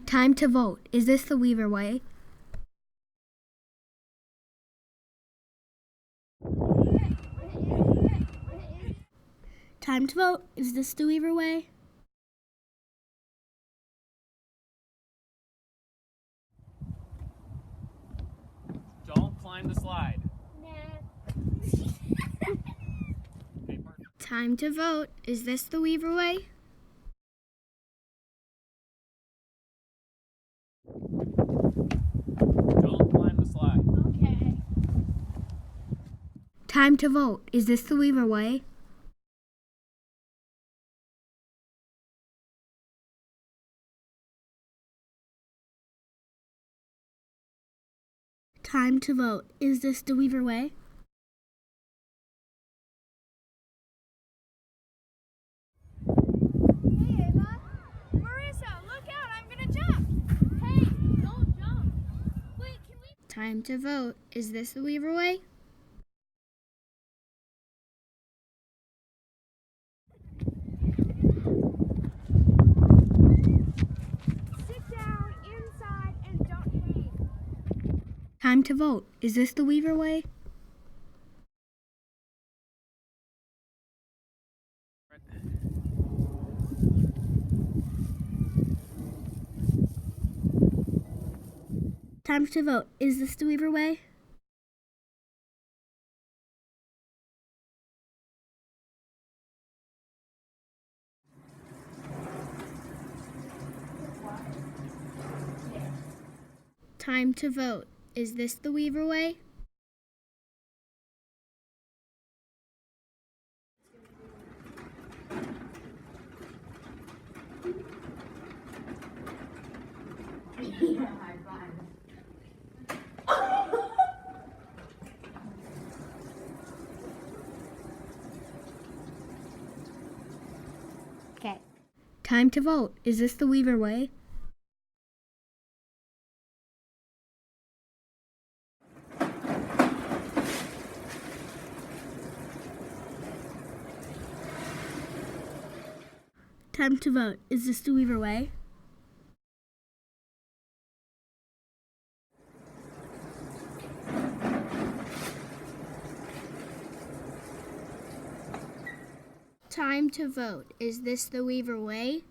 Time to vote. Is this the Weaver way? Time to vote. Is this the Weaver way? Don't climb the slide. Time to vote. Is this the Weaver way? Don't climb the slide. Okay. Time to vote. Is this the Weaver way? Time to vote. Is this the Weaver way? Hey, Ava. Marissa, look out. I'm going to jump. Hey, don't jump. Wait, can we? Time to vote. Is this the Weaver way? Sit down inside and don't hang. Time to vote. Is this the Weaver way? Time to vote. Is this the Weaver way? Time to vote. Is this the Weaver way? Okay. Time to vote. Is this the Weaver way? Time to vote. Is this the Weaver way? Time to vote. Is this the Weaver way?